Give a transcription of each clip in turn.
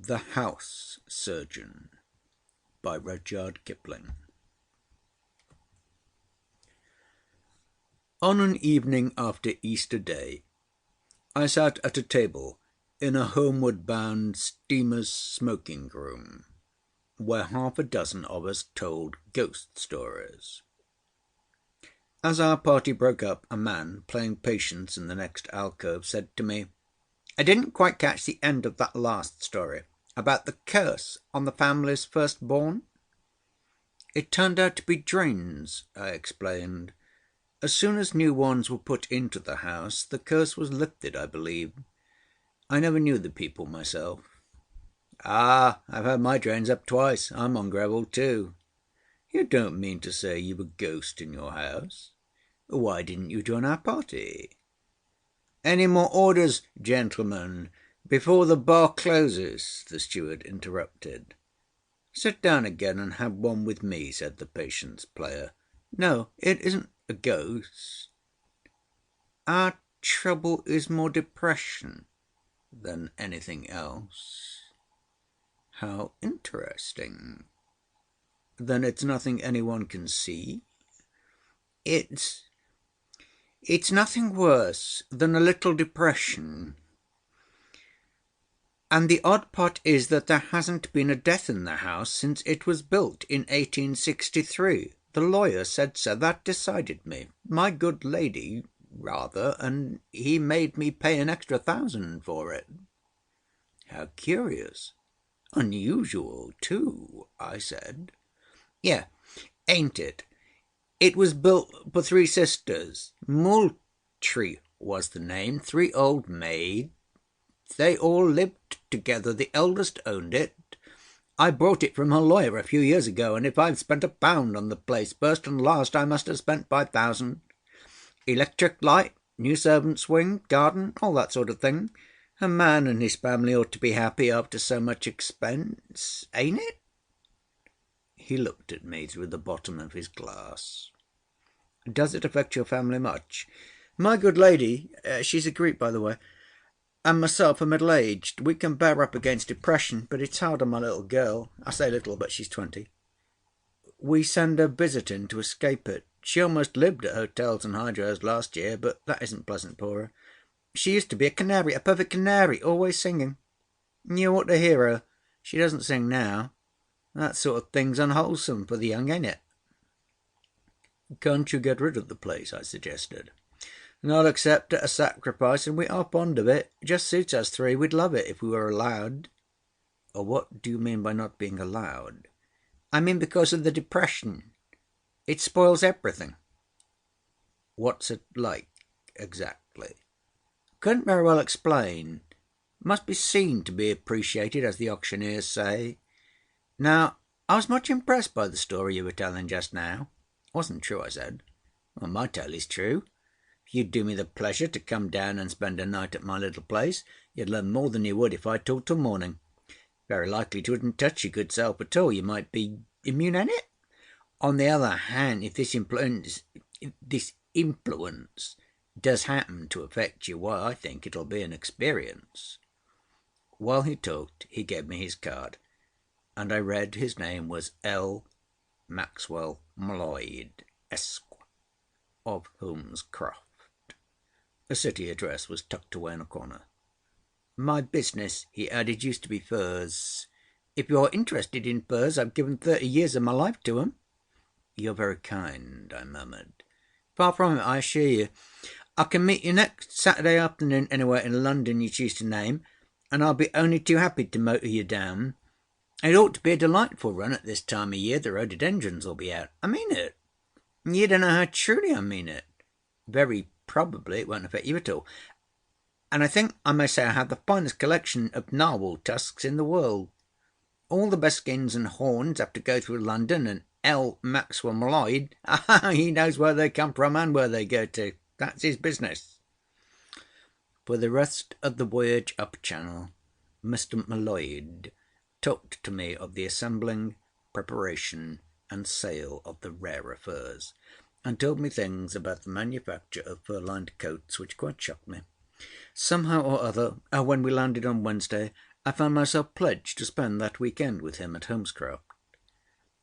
The House Surgeon by Rudyard Kipling. On an evening after Easter Day, I sat at a table in a homeward-bound steamer's smoking room, where half a dozen of us told ghost stories. As our party broke up, a man, playing patience in the next alcove, said to me, "I didn't quite catch the end of that last story about the curse on the family's firstborn." "It turned out to be drains," I explained. "As soon as new ones were put into the house, the curse was lifted, I believe. I never knew the people myself." "Ah, I've had my drains up twice. I'm on gravel too." "You don't mean to say you've a ghost in your house? Why didn't you join our party?" "Any more orders, gentlemen, before the bar closes?" the steward interrupted. "Sit down again and have one with me," said the patience player. "No, it isn't a ghost. Our trouble is more depression than anything else." "How interesting. Then it's nothing any one can see?" "It's nothing worse than a little depression. And the odd part is that there hasn't been a death in the house since it was built in 1863. The lawyer said so. That decided me. My good lady, rather, and he made me pay an extra 1,000 for it." "How curious. Unusual, too," I said. "Yeah, ain't it? It was built for three sisters. Moultrie was the name. Three old maids. They all lived together. The eldest owned it. I bought it from her lawyer a few years ago, and if I've spent £1 on the place, first and last, I must have spent 5,000. Electric light, new servants' wing, garden, all that sort of thing. A man and his family ought to be happy after so much expense, ain't it?" He looked at me through the bottom of his glass. "Does it affect your family much?" "My good lady, she's a Greek, by the way, and myself are middle-aged. We can bear up against depression, but it's hard on my little girl. I say little, but she's 20. We send her visiting to escape it. She almost lived at hotels and hydros last year, but that isn't pleasant for her. She used to be a canary, a perfect canary, always singing. You ought to hear her. She doesn't sing now. That sort of thing's unwholesome for the young, ain't it?" "Can't you get rid of the place?" I suggested. "Not except at a sacrifice, and we are fond of it. Just suits us three. We'd love it if we were allowed." "What do you mean by not being allowed?" "I mean because of the depression. It spoils everything." "What's it like, exactly?" "Couldn't very well explain. Must be seen to be appreciated, as the auctioneers say. Now, I was much impressed by the story you were telling just now." "Wasn't true," I said. "Well, my tale is true. If you'd do me the pleasure to come down and spend a night at my little place, you'd learn more than you would if I talked till morning. Very likely it wouldn't touch your good self at all. You might be immune, ain't it? On the other hand, if this influence does happen to affect you, why, I think it'll be an experience." While he talked, he gave me his card, and I read his name was L. Maxwell M'Leod, Esq., of Holmescroft. A city address was tucked away in a corner. "My business," he added, "used to be furs. If you're interested in furs, I've given 30 years of my life to 'em." "You're very kind," I murmured. "Far from it, I assure you. I can meet you next Saturday afternoon anywhere in London you choose to name, and I'll be only too happy to motor you down. It ought to be a delightful run at this time of year. The rhododendrons will be out. I mean it. You don't know how truly I mean it. Very probably it won't affect you at all. And I think I may say I have the finest collection of narwhal tusks in the world. All the best skins and horns have to go through London, and L. Maxwell M'Leod, he knows where they come from and where they go to. That's his business." For the rest of the voyage up Channel, Mr. M'Leod talked to me of the assembling, preparation, and sale of the rarer furs, and told me things about the manufacture of fur-lined coats which quite shocked me. Somehow or other, when we landed on Wednesday, I found myself pledged to spend that weekend with him at Holmescroft.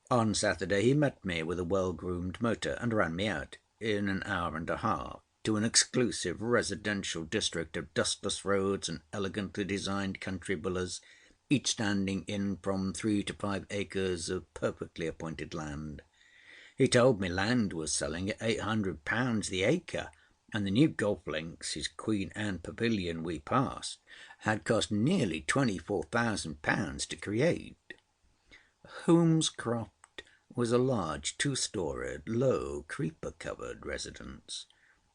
On Saturday he met me with a well-groomed motor and ran me out, in an hour and a half, to an exclusive residential district of dustless roads and elegantly designed country villas, each standing in from 3 to 5 acres of perfectly appointed land. He told me land was selling at £800 the acre, and the new golf links, his Queen Anne pavilion we passed, had cost nearly £24,000 to create. Holmescroft was a large two-storied, low, creeper-covered residence.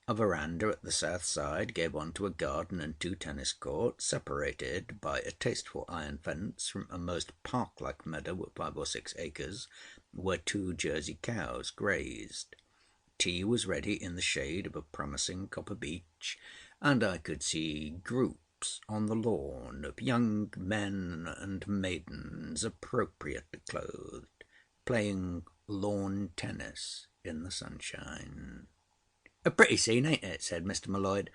A verandah at the south side gave on to a garden and 2 tennis courts, separated by a tasteful iron fence from a most park-like meadow of 5 or 6 acres, where 2 Jersey cows grazed. Tea was ready in the shade of a promising copper beech, and I could see groups on the lawn of young men and maidens appropriately clothed, playing lawn tennis in the sunshine. "A pretty scene, ain't it?" said Mr. M'Leod.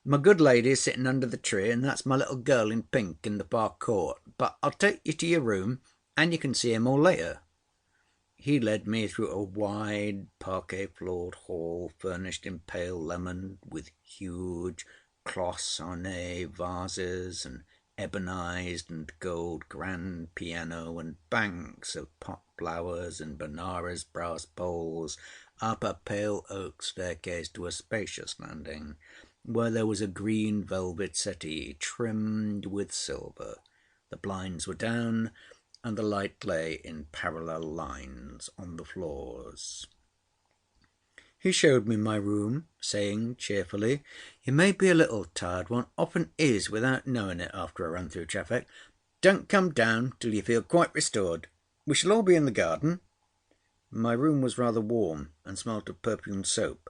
"My good lady's sitting under the tree, and that's my little girl in pink in the far court. But I'll take you to your room, and you can see 'em all later." He led me through a wide parquet-floored hall furnished in pale lemon, with huge cloisonné vases, and ebonized and gold grand piano, and banks of pot flowers and Benares brass bowls, up a pale oak staircase to a spacious landing, where there was a green velvet settee trimmed with silver. The blinds were down, and the light lay in parallel lines on the floors. He showed me my room, saying cheerfully, "You may be a little tired. One often is without knowing it after a run through traffic. Don't come down till you feel quite restored. We shall all be in the garden." My room was rather warm, and smelt of perfumed soap.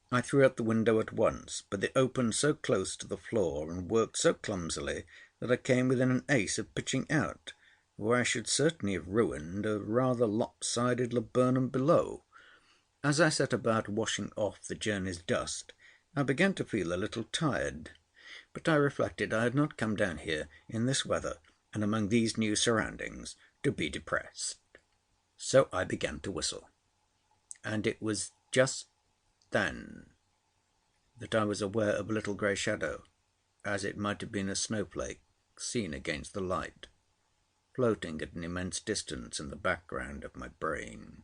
I threw up the window at once, but it opened so close to the floor and worked so clumsily that I came within an ace of pitching out, where I should certainly have ruined a rather lopsided laburnum below. As I set about washing off the journey's dust, I began to feel a little tired, but I reflected I had not come down here in this weather and among these new surroundings to be depressed. So I began to whistle, and it was just then that I was aware of a little grey shadow, as it might have been a snowflake seen against the light, floating at an immense distance in the background of my brain.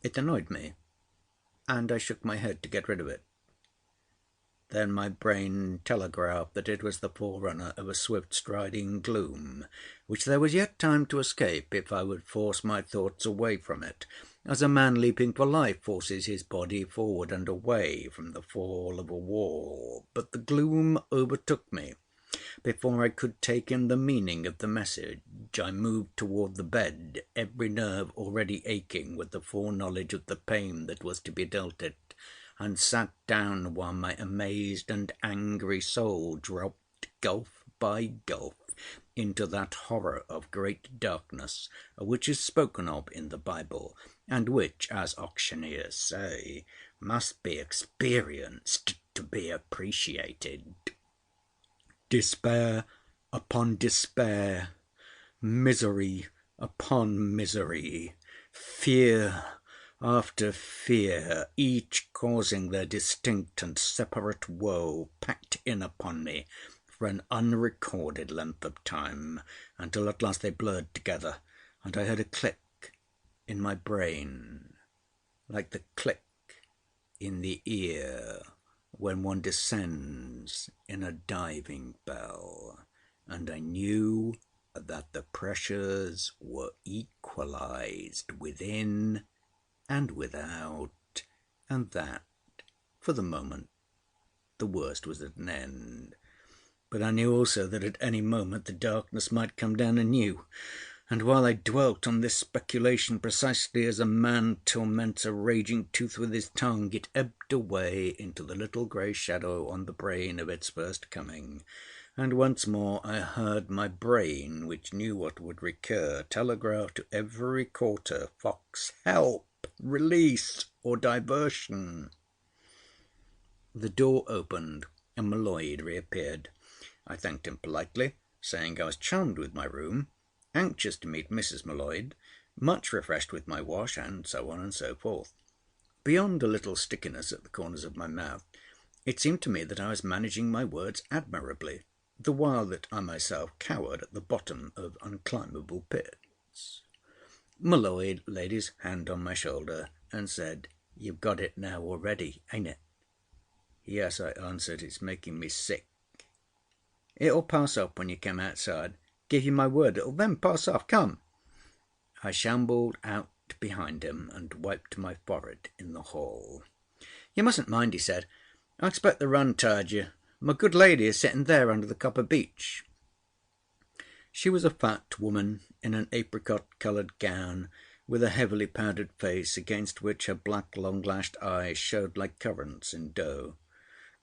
It annoyed me, and I shook my head to get rid of it. Then my brain telegraphed that it was the forerunner of a swift-striding gloom, which there was yet time to escape if I would force my thoughts away from it, as a man leaping for life forces his body forward and away from the fall of a wall. But the gloom overtook me. Before I could take in the meaning of the message, I moved toward the bed, every nerve already aching with the foreknowledge of the pain that was to be dealt it, and sat down while my amazed and angry soul dropped gulf by gulf into that horror of great darkness which is spoken of in the Bible, and which, as auctioneers say, must be experienced to be appreciated. Despair upon despair, misery upon misery, fear after fear, each causing their distinct and separate woe, packed in upon me for an unrecorded length of time, until at last they blurred together, and I heard a click in my brain, like the click in the ear when one descends in a diving bell, and I knew that the pressures were equalized within and without, and that, for the moment, the worst was at an end. But I knew also that at any moment the darkness might come down anew, and while I dwelt on this speculation precisely as a man torments a raging tooth with his tongue, it ebbed away into the little grey shadow on the brain of its first coming, and once more I heard my brain, which knew what would recur, telegraph to every quarter, "Fox, help! Release or diversion." The door opened and M'Leod reappeared. I thanked him politely, saying I was charmed with my room, anxious to meet Mrs. M'Leod, much refreshed with my wash, and so on and so forth. Beyond a little stickiness at the corners of my mouth, it seemed to me that I was managing my words admirably, the while that I myself cowered at the bottom of unclimbable pits. M'Leod laid his hand on my shoulder and said, "You've got it now already, ain't it?" "Yes," I answered. "It's making me sick." "It'll pass off when you come outside. Give you my word it'll then pass off. Come." I shambled out behind him and wiped my forehead in the hall. "You mustn't mind," he said. "I expect the run tired you. My good lady is sitting there under the copper beech." She was a fat woman in an apricot-coloured gown, with a heavily powdered face against which her black long-lashed eyes showed like currants in dough.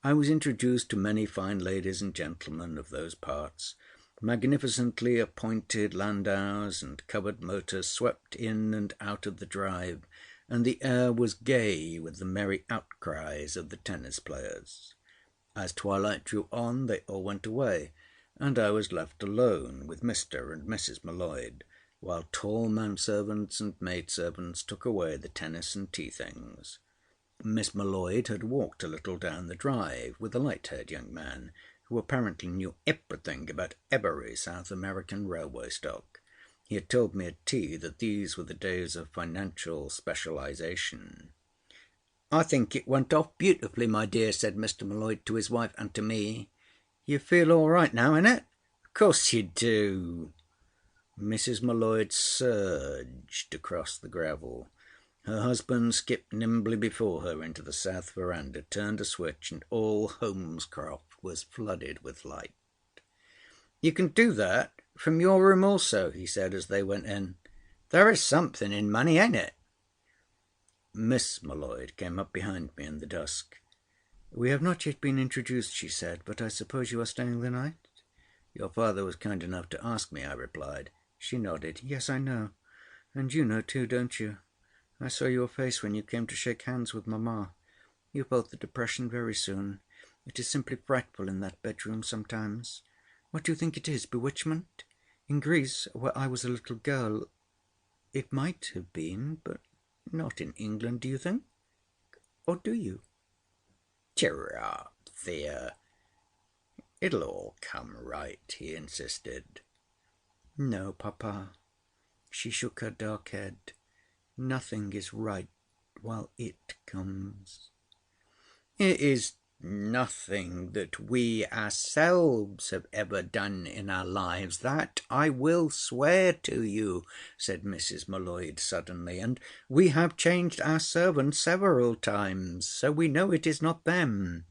I was introduced to many fine ladies and gentlemen of those parts. Magnificently appointed landaus and covered motors swept in and out of the drive, and the air was gay with the merry outcries of the tennis players. As twilight drew on they all went away, and I was left alone with Mr. and Mrs. M'Leod, while tall manservants and maidservants took away the tennis and tea things. Miss M'Leod had walked a little down the drive with a light-haired young man, who apparently knew everything about every South American railway stock. He had told me at tea that these were the days of financial specialization. "I think it went off beautifully, my dear," said Mr. M'Leod to his wife and to me. "You feel all right now, innit?" "Of course you do." Mrs. M'Leod surged across the gravel. Her husband skipped nimbly before her into the south verandah, turned a switch, and all Holmescroft was flooded with light. "You can do that from your room also," he said as they went in. "There is something in money, ain't it?" Miss M'Leod came up behind me in the dusk. "We have not yet been introduced," she said, "but I suppose you are staying the night?" "Your father was kind enough to ask me," I replied. She nodded. "Yes, I know. And you know too, don't you? I saw your face when you came to shake hands with Mamma. You felt the depression very soon. It is simply frightful in that bedroom sometimes. What do you think it is? Bewitchment? In Greece, where I was a little girl, it might have been, but not in England, do you think? Or do you?" "Cheer up, Thea. It'll all come right," he insisted. "No, Papa." She shook her dark head. "Nothing is right while it comes." "It is nothing that we ourselves have ever done in our lives. That I will swear to you," said Mrs. M'Leod suddenly. "And we have changed our servants several times, so we know it is not them."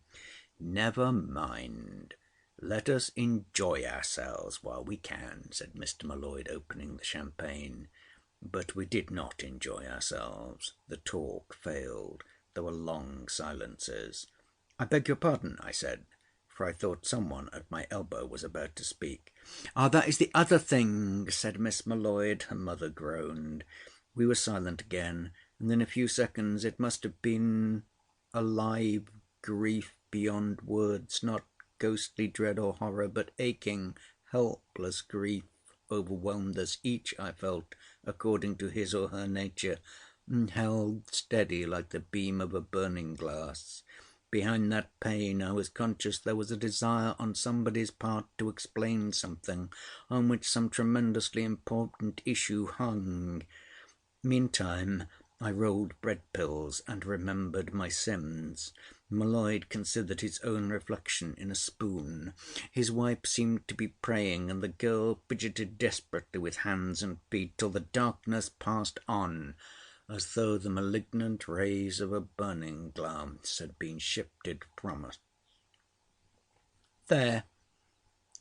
"Never mind. Let us enjoy ourselves while we can," said Mr. M'Leod, opening the champagne. But we did not enjoy ourselves. The talk failed. There were long silences. "I beg your pardon," I said, for I thought someone at my elbow was about to speak. "Ah, that is the other thing," said Miss M'Leod. Her mother groaned. We were silent again, and in a few seconds it must have been a live grief beyond words, not ghostly dread or horror, but aching, helpless grief overwhelmed us, each, I felt, according to his or her nature, and held steady like the beam of a burning glass. Behind that pain I was conscious there was a desire on somebody's part to explain something on which some tremendously important issue hung. Meantime I rolled bread pills and remembered my sins. M'Leod considered his own reflection in a spoon. His wife seemed to be praying, and the girl fidgeted desperately with hands and feet till the darkness passed on, as though the malignant rays of a burning glass had been shifted from us. "There,"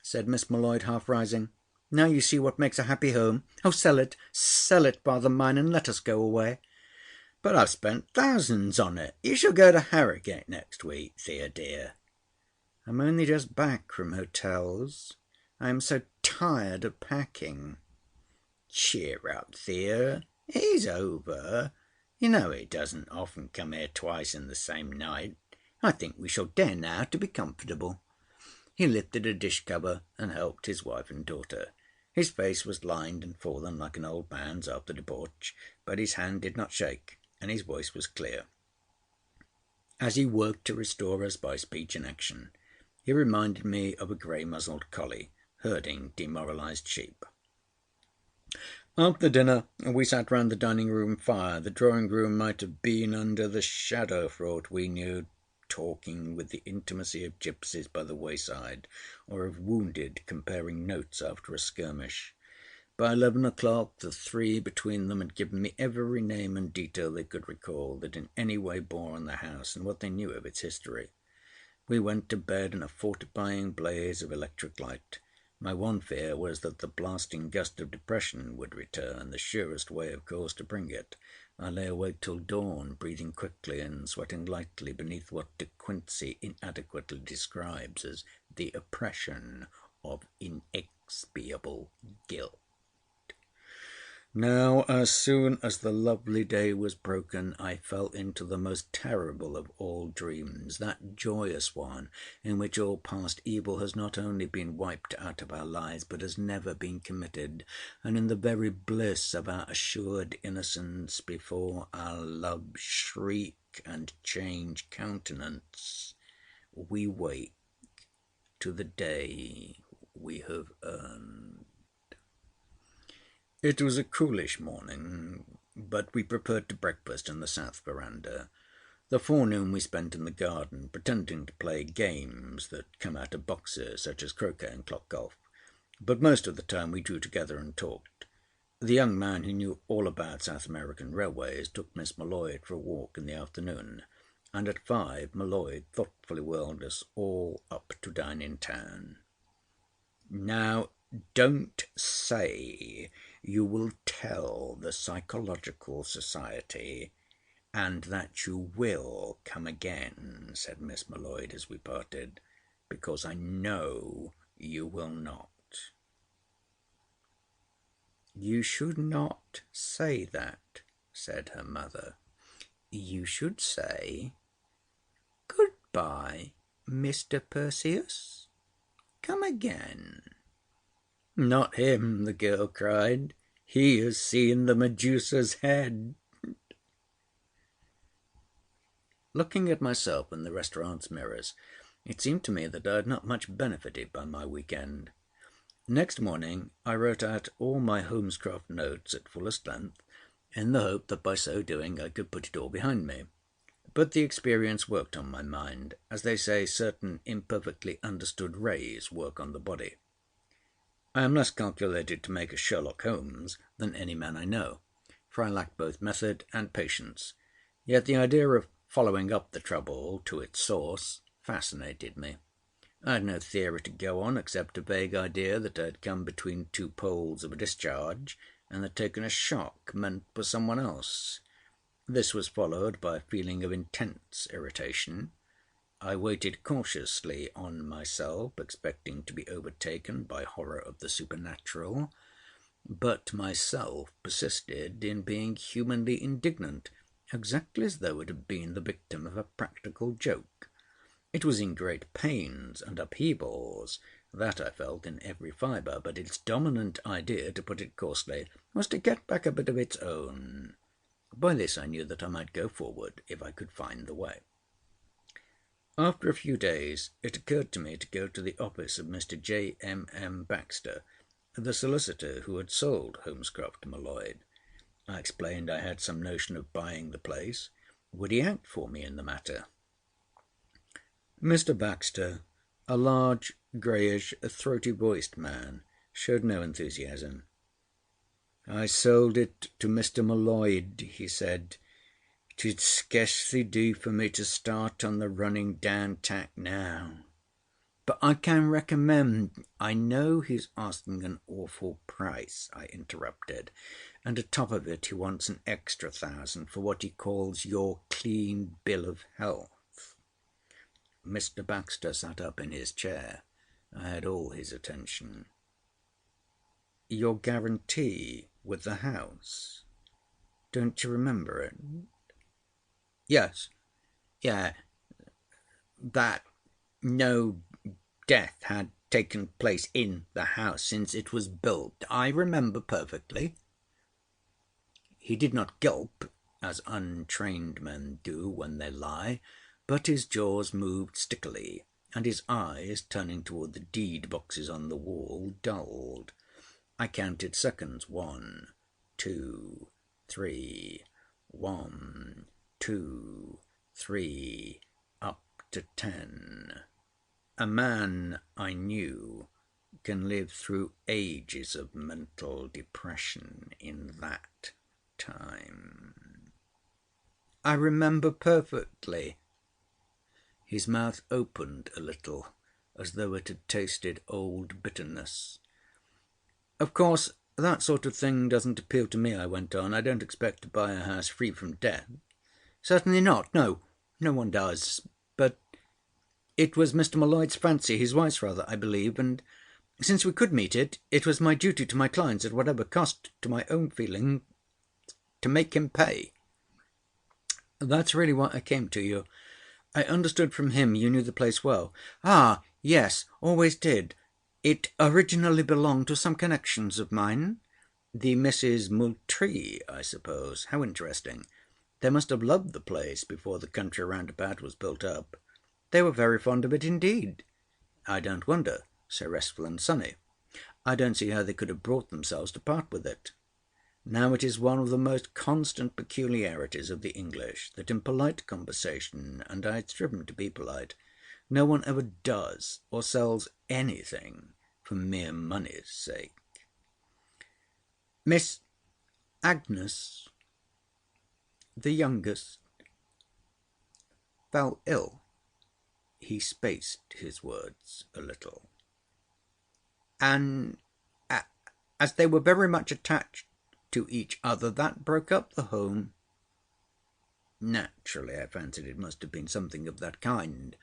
said Miss M'Leod, half rising. "Now you see what makes a happy home. Oh, sell it, father mine, and let us go away." "But I've spent thousands on it. You shall go to Harrogate next week, Thea dear." "I'm only just back from hotels. I am so tired of packing." "Cheer up, Thea. He's over. You know he doesn't often come here twice in the same night. I think we shall dare now to be comfortable." He lifted a dish cover and helped his wife and daughter. His face was lined and fallen like an old man's after debauch, but his hand did not shake, and his voice was clear. As he worked to restore us by speech and action, he reminded me of a grey-muzzled collie herding demoralised sheep. After dinner we sat round the dining-room fire. The drawing-room might have been under the shadow for aught we knew, talking with the intimacy of gipsies by the wayside, or of wounded comparing notes after a skirmish. By 11 o'clock the three between them had given me every name and detail they could recall that in any way bore on the house and what they knew of its history. We went to bed in a fortifying blaze of electric light. My one fear was that the blasting gust of depression would return, the surest way, of course, to bring it. I lay awake till dawn, breathing quickly and sweating lightly beneath what De Quincey inadequately describes as the oppression of inexpiable guilt. Now, as soon as the lovely day was broken, I fell into the most terrible of all dreams, that joyous one in which all past evil has not only been wiped out of our lives, but has never been committed, and in the very bliss of our assured innocence, before our love shriek and change countenance, we wake to the day we have earned. It was a coolish morning, but we preferred to breakfast in the south verandah. The forenoon we spent in the garden, pretending to play games that come out of boxes, such as croquet and clock golf. But most of the time we drew together and talked. The young man who knew all about South American railways took Miss M'Leod for a walk in the afternoon, and at 5 M'Leod thoughtfully whirled us all up to dine in town. Now, don't say you will tell the Psychological Society, and that you will come again, said Miss M'Leod as we parted, because I know you will not. You should not say that, said her mother. You should say, Goodbye, Mr. Perseus. Come again. Not him, the girl cried. He has seen the Medusa's head. Looking at myself in the restaurant's mirrors, it seemed to me that I had not much benefited by my week-end. Next morning I wrote out all my Holmescroft notes at fullest length, in the hope that by so doing I could put it all behind me. But the experience worked on my mind, as they say certain imperfectly understood rays work on the body. I am less calculated to make a Sherlock Holmes than any man I know, for I lack both method and patience. Yet the idea of following up the trouble to its source fascinated me. I had no theory to go on except a vague idea that I had come between two poles of a discharge and had taken a shock meant for someone else. This was followed by a feeling of intense irritation. I waited cautiously on myself, expecting to be overtaken by horror of the supernatural, but myself persisted in being humanly indignant, exactly as though it had been the victim of a practical joke. It was in great pains and upheavals, that I felt in every fibre, but its dominant idea, to put it coarsely, was to get back a bit of its own. By this I knew that I might go forward if I could find the way. After a few days it occurred to me to go to the office of Mr. J.M.M. Baxter, the solicitor who had sold Holmescroft to M'Leod. I explained I had some notion of buying the place. Would he act for me in the matter? Mr. Baxter, a large, greyish, throaty-voiced man, showed no enthusiasm. I sold it to Mr. M'Leod, he said. It'd scarcely do for me to start on the running down tack now. But I can recommend. I know he's asking an awful price, I interrupted, and atop of it he wants an extra 1,000 for what he calls your clean bill of health. Mr. Baxter sat up in his chair. I had all his attention. Your guarantee with the house? Don't you remember it? Yes. Yeah. That. No death had taken place in the house since it was built. I remember perfectly." He did not gulp, as untrained men do when they lie, but his jaws moved stickily, and his eyes, turning toward the deed boxes on the wall, dulled. I counted seconds. 1, 2, 3. 1, 2, 3, up to 10. A man, I knew, can live through ages of mental depression in that time. "I remember perfectly." His mouth opened a little, as though it had tasted old bitterness. "Of course, that sort of thing doesn't appeal to me," I went on. "I don't expect to buy a house free from death." "Certainly not. No, no one does. But it was Mr. M'Leod's fancy, his wife's rather, I believe, and since we could meet it, it was my duty to my clients, at whatever cost to my own feeling, to make him pay." "That's really why I came to you. I understood from him you knew the place well." "Ah, yes, always did. It originally belonged to some connections of mine." "The Misses Moultrie, I suppose. How interesting. They must have loved the place before the country round about was built up." "They were very fond of it indeed." "I don't wonder. So restful and sunny. I don't see how they could have brought themselves to part with it. Now it is one of the most constant peculiarities of the English that in polite conversation, and I had striven to be polite, no one ever does or sells anything for mere money's sake." "Miss Agnes, the youngest, fell ill." He spaced his words a little. "And as they were very much attached to each other, that broke up the home." Naturally, I fancied it must have been something of that kind.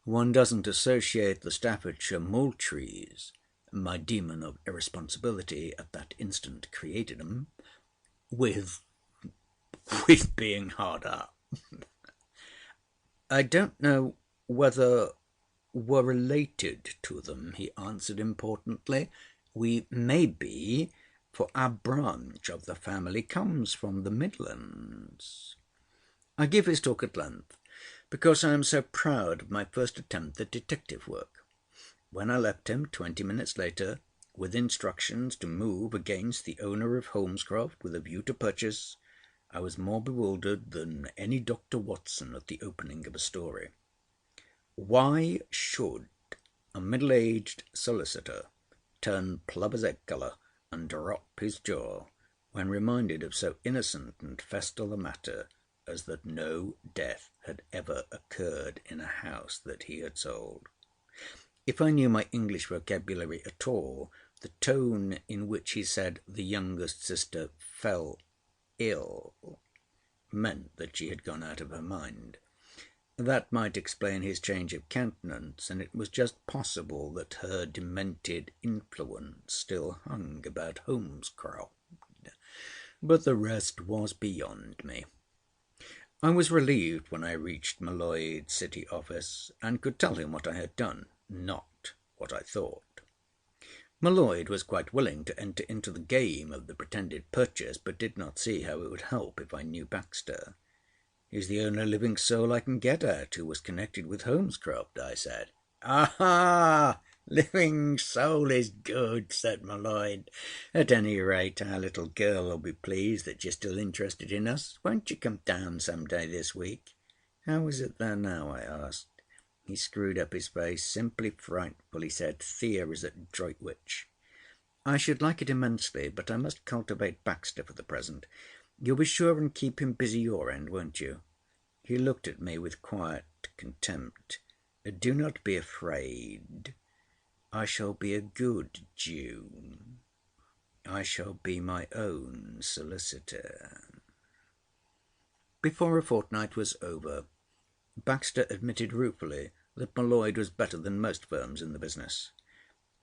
One doesn't associate the Staffordshire Moultries, my demon of irresponsibility at that instant created 'em, with being hard up. "I don't know whether we're related to them," he answered importantly. "We may be, for our branch of the family comes from the Midlands." I give his talk at length, because I am so proud of my first attempt at detective work. When I left him 20 minutes later, with instructions to move against the owner of Holmescroft with a view to purchase, I was more bewildered than any Dr. Watson at the opening of a story. Why should a middle-aged solicitor turn plover's egg colour and drop his jaw when reminded of so innocent and festal a matter as that no death had ever occurred in a house that he had sold? If I knew my English vocabulary at all, the tone in which he said the youngest sister fell ill meant that she had gone out of her mind. That might explain his change of countenance, and it was just possible that her demented influence still hung about Holmescroft. But the rest was beyond me. I was relieved when I reached M'Leod's city office, and could tell him what I had done, not what I thought. M'Leod was quite willing to enter into the game of the pretended purchase, but did not see how it would help if I knew Baxter. "He's the only living soul I can get at who was connected with Holmescroft," I said. "Ah! Living soul is good," said M'Leod. "At any rate, our little girl will be pleased that you're still interested in us. Won't you come down some day this week?" "How is it there now?" I asked. He screwed up his face. "Simply frightful," he said. "Thea is at Droitwich." "I should like it immensely, but I must cultivate Baxter for the present. You'll be sure and keep him busy your end, won't you?" He looked at me with quiet contempt. "Do not be afraid. I shall be a good Jew. I shall be my own solicitor." Before a fortnight was over, Baxter admitted ruefully that M'Leod was better than most firms in the business.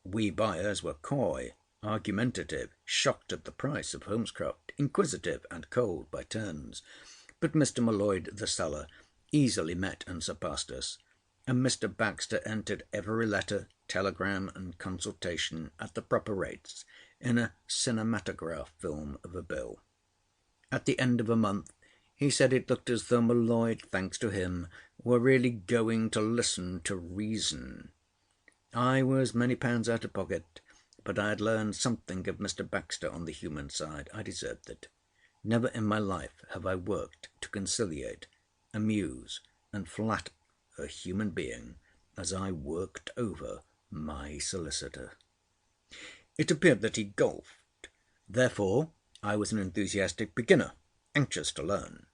We buyers were coy, argumentative, shocked at the price of Holmescroft, inquisitive and cold by turns. But Mr. M'Leod, the seller, easily met and surpassed us, and Mr. Baxter entered every letter, telegram and consultation at the proper rates in a cinematograph film of a bill. At the end of a month he said it looked as though M'Leod, thanks to him, were really going to listen to reason. I was many pounds out of pocket, but I had learned something of Mr. Baxter on the human side. I deserved it. Never in my life have I worked to conciliate, amuse, and flatter a human being as I worked over my solicitor. It appeared that he golfed. Therefore I was an enthusiastic beginner, anxious to learn.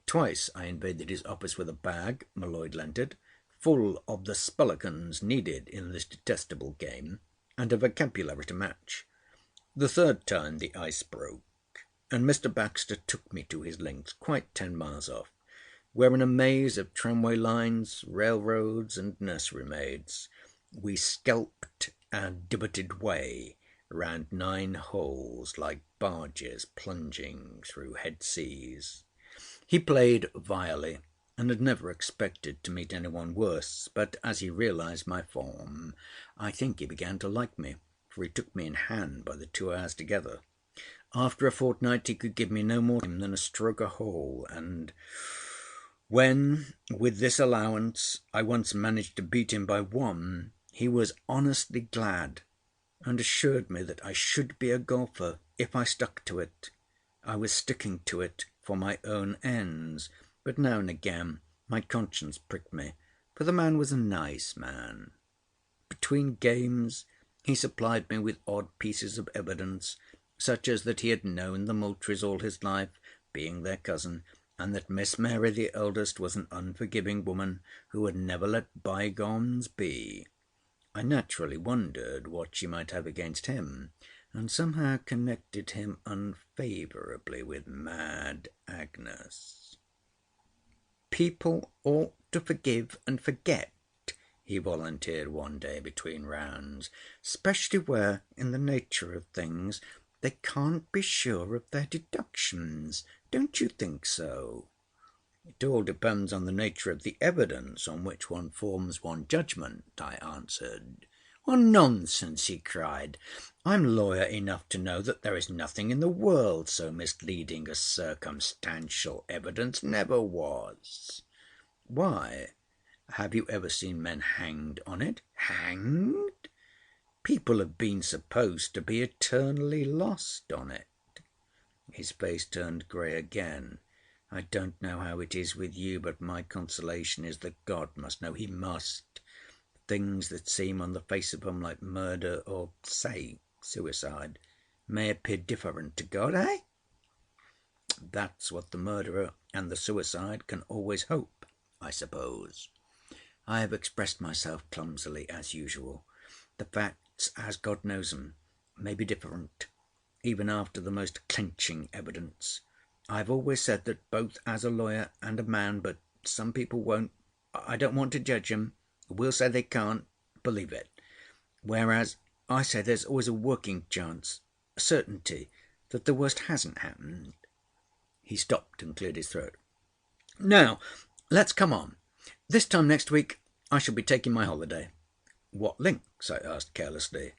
Twice I invaded his office with a bag M'Leod lent it, full of the spellicans needed in this detestable game, and a vocabulary to match. The third time the ice broke, and Mr. Baxter took me to his links, quite 10 miles off, where in a maze of tramway lines, railroads, and nursery maids, we skelped our divoted way round 9 holes like barges plunging through head seas. He played vilely, and had never expected to meet anyone worse, but as he realised my form, I think he began to like me, for he took me in hand by the 2 hours together. After a fortnight he could give me no more time than a stroke a hole, and when, with this allowance, I once managed to beat him by 1, he was honestly glad, and assured me that I should be a golfer if I stuck to it. I was sticking to it for my own ends, but now and again my conscience pricked me, for the man was a nice man. Between games he supplied me with odd pieces of evidence, such as that he had known the Moultries all his life, being their cousin, and that Miss Mary the eldest was an unforgiving woman who would never let bygones be. I naturally wondered what she might have against him, and somehow connected him unfavourably with Mad Agnes. "People ought to forgive and forget," he volunteered one day between rounds, "especially where, in the nature of things, they can't be sure of their deductions. Don't you think so?" "It all depends on the nature of the evidence on which one forms one's judgment," I answered. "Oh, nonsense!" he cried. "I'm lawyer enough to know that there is nothing in the world so misleading as circumstantial evidence. Never was." "Why? Have you ever seen men hanged on it?" "Hanged? People have been supposed to be eternally lost on it." His face turned grey again. "I don't know how it is with you, but my consolation is that God must know. He must. Things that seem on the face of 'em like murder or, say, suicide, may appear different to God, eh?" "That's what the murderer and the suicide can always hope, I suppose." I have expressed myself clumsily, as usual. The facts, as God knows 'em, may be different, even after the most clenching evidence. I've always said that both as a lawyer and a man, but some people won't. I don't want to judge 'em. Will say they can't believe it. Whereas I say there's always a working chance, a certainty, that the worst hasn't happened. He stopped and cleared his throat. "Now, let's come on. This time next week I shall be taking my holiday." "What links?" I asked carelessly,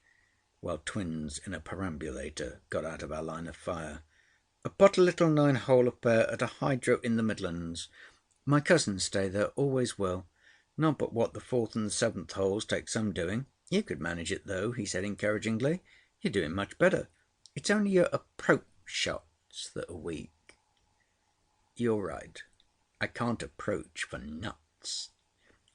while twins in a perambulator got out of our line of fire. "A potty little 9-hole affair at a hydro in the Midlands. My cousins stay there, always will. Not but what the 4th and 7th holes take some doing. You could manage it, though," he said encouragingly. "You're doing much better. It's only your approach shots that are weak." "You're right. I can't approach for nuts.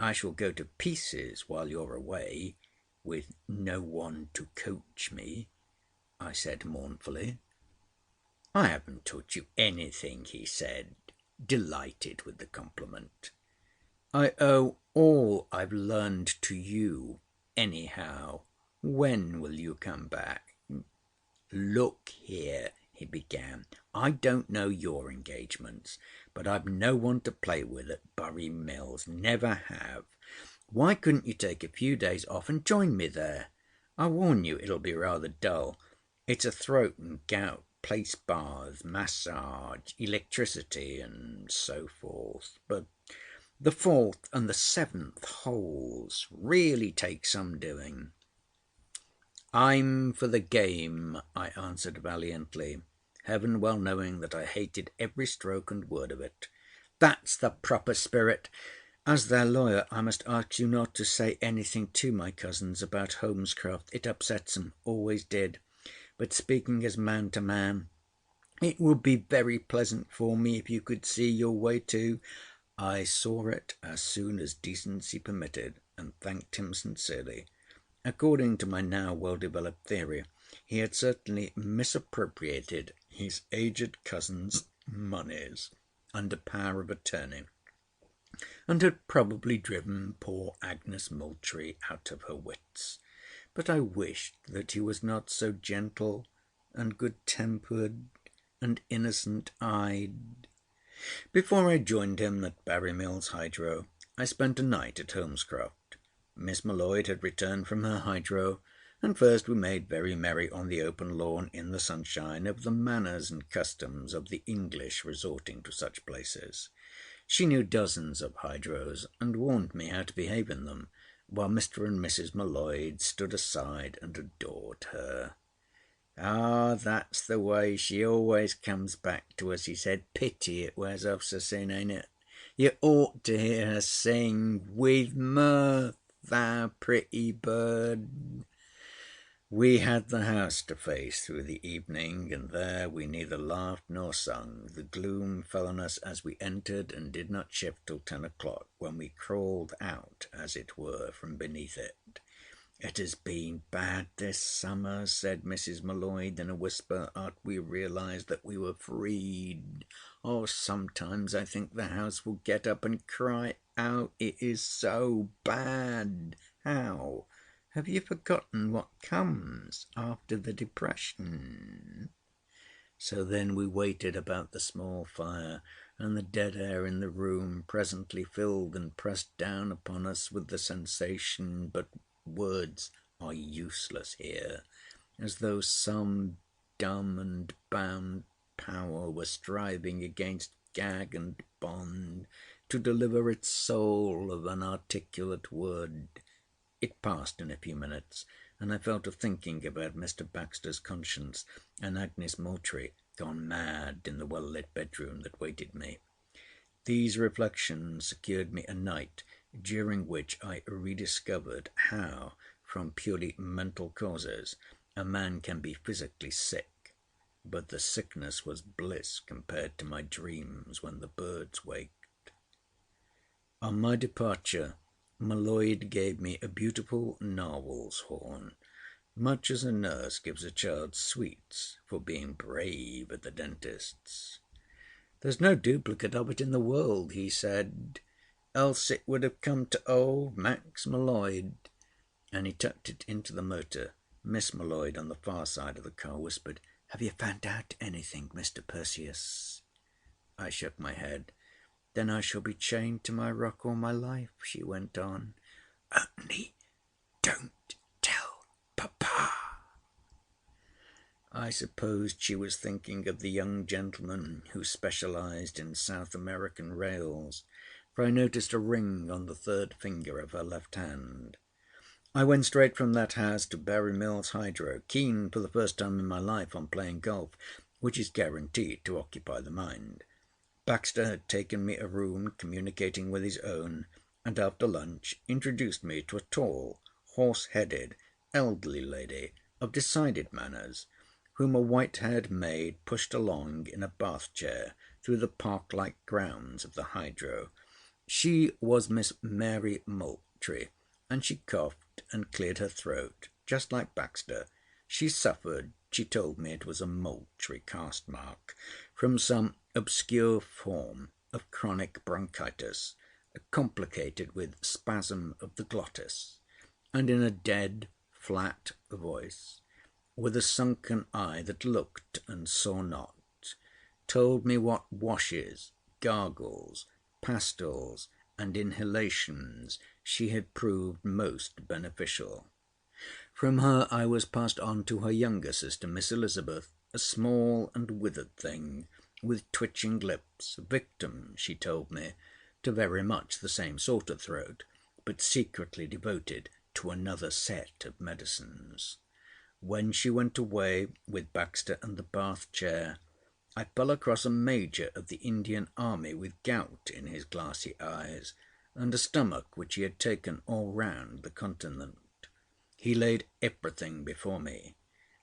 I shall go to pieces while you're away, with no one to coach me," I said mournfully. "I haven't taught you anything," he said, delighted with the compliment. "I owe all I've learned to you, anyhow. When will you come back?" "Look here," he began, "I don't know your engagements, but I've no one to play with at Bury Mills. Never have. Why couldn't you take a few days off and join me there? I warn you it'll be rather dull. It's a throat and gout, place baths, massage, electricity, and so forth. But The fourth and the seventh holes really take some doing. "I'm for the game," I answered valiantly, heaven well knowing that I hated every stroke and word of it. "That's the proper spirit. As their lawyer, I must ask you not to say anything to my cousins about Holmescroft. It upsets 'em. Always did. But speaking as man to man, it would be very pleasant for me if you could see your way to—" I saw it as soon as decency permitted, and thanked him sincerely. According to my now well-developed theory, he had certainly misappropriated his aged cousin's moneys under power of attorney, and had probably driven poor Agnes Moultrie out of her wits. But I wished that he was not so gentle and good-tempered and innocent-eyed. Before I joined him at Barry Mills Hydro, I spent a night at Holmescroft. Miss M'Leod had returned from her hydro, and first we made very merry on the open lawn in the sunshine over the manners and customs of the English resorting to such places. She knew dozens of hydros, and warned me how to behave in them, while Mr. and Mrs. M'Leod stood aside and adored her. "Ah, that's the way she always comes back to us," he said. "Pity it wears off so soon, ain't it? You ought to hear her sing, 'With mirth, thou pretty bird.'" We had the house to face through the evening, and there we neither laughed nor sung. The gloom fell on us as we entered, and did not shift till 10 o'clock, when we crawled out, as it were, from beneath it. "It has been bad this summer," said Mrs. M'Leod in a whisper, after we realized that we were freed. "Oh, sometimes I think the house will get up and cry out, it is so bad." "How? Have you forgotten what comes after the depression?" So then we waited about the small fire, and the dead air in the room presently filled and pressed down upon us with the sensation, but words are useless here, as though some dumb and bound power were striving against gag and bond to deliver its soul of an articulate word. It passed in a few minutes, and I fell to thinking about Mr. Baxter's conscience and Agnes Moultrie gone mad in the well-lit bedroom that waited me. These reflections secured me a night during which I rediscovered how, from purely mental causes, a man can be physically sick, but the sickness was bliss compared to my dreams when the birds waked. On my departure, M'Leod gave me a beautiful narwhal's horn, much as a nurse gives a child sweets for being brave at the dentist's. "There's no duplicate of it in the world," he said, "else it would have come to old Max M'Leod." And he tucked it into the motor. Miss M'Leod, on the far side of the car, whispered, "Have you found out anything, Mr. Perseus?" I shook my head. "Then I shall be chained to my rock all my life," she went on. "Only don't tell Papa." I supposed she was thinking of the young gentleman who specialized in South American rails, for I noticed a ring on the third finger of her left hand. I went straight from that house to Barry Mills Hydro, keen for the first time in my life on playing golf, which is guaranteed to occupy the mind. Baxter had taken me a room communicating with his own, and after lunch introduced me to a tall, horse-headed, elderly lady of decided manners, whom a white-haired maid pushed along in a bath-chair through the park-like grounds of the Hydro. She was Miss Mary Moultrie, and she coughed and cleared her throat, just like Baxter. She suffered, she told me it was a Moultrie caste-mark, from some obscure form of chronic bronchitis, complicated with spasm of the glottis, and in a dead, flat voice, with a sunken eye that looked and saw not, told me what washes, gargles, pastils, and inhalations she had proved most beneficial. From her I was passed on to her younger sister, Miss Elizabeth, a small and withered thing, with twitching lips, a victim, she told me, to very much the same sort of throat, but secretly devoted to another set of medicines. When she went away with Baxter and the bath chair, I fell across a major of the Indian Army with gout in his glassy eyes, and a stomach which he had taken all round the continent. He laid everything before me,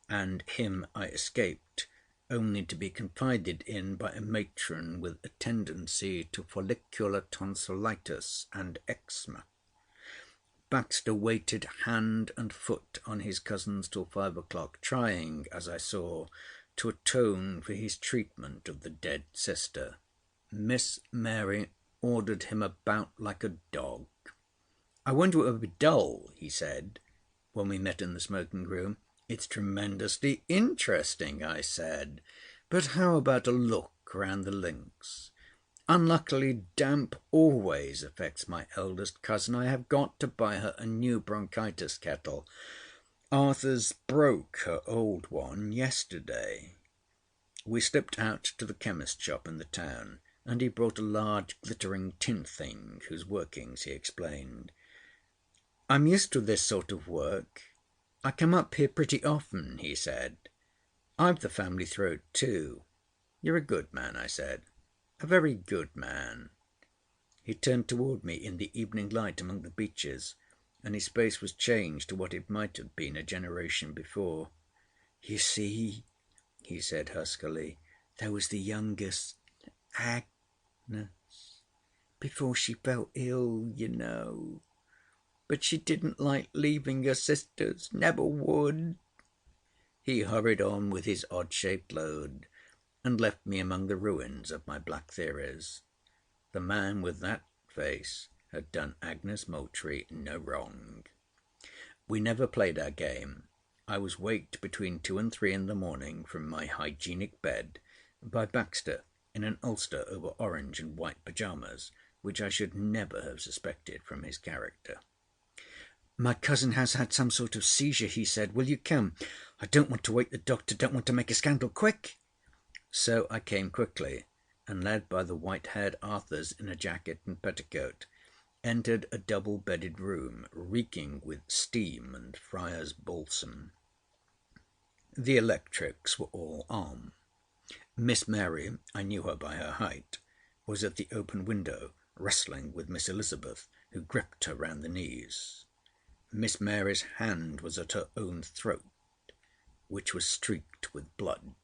and him I escaped, only to be confided in by a matron with a tendency to follicular tonsillitis and eczema. Baxter waited hand and foot on his cousins till 5 o'clock, trying, as I saw, to atone for his treatment of the dead sister. Miss Mary ordered him about like a dog. "I wonder it would be dull," he said, when we met in the smoking room. "It's tremendously interesting," I said. "But how about a look round the links? Unluckily, damp always affects my eldest cousin. I have got to buy her a new bronchitis kettle. Arthur's broke her old one yesterday." We slipped out to the chemist shop in the town, and he brought a large glittering tin thing whose workings he explained. "I'm used to this sort of work. I come up here pretty often," he said. "I've the family throat too." "You're a good man," I said. "A very good man." He turned toward me in the evening light among the beeches, and his face was changed to what it might have been a generation before. "You see," he said huskily, "there was the youngest, Agnes, before she fell ill, you know. But she didn't like leaving her sisters, never would." He hurried on with his odd-shaped load, and left me among the ruins of my black theories. The man with that face had done Agnes Moultrie no wrong. We never played our game. I was waked between 2 and 3 in the morning from my hygienic bed by Baxter in an ulster over orange and white pyjamas, which I should never have suspected from his character. "My cousin has had some sort of seizure," he said. "Will you come? I don't want to wake the doctor, don't want to make a scandal. Quick!" So I came quickly, and led by the white-haired Arthurs in a jacket and petticoat, entered a double-bedded room reeking with steam and friar's balsam. The electrics were all on. Miss Mary, I knew her by her height, was at the open window wrestling with Miss Elizabeth, who gripped her round the knees. Miss Mary's hand was at her own throat, which was streaked with blood.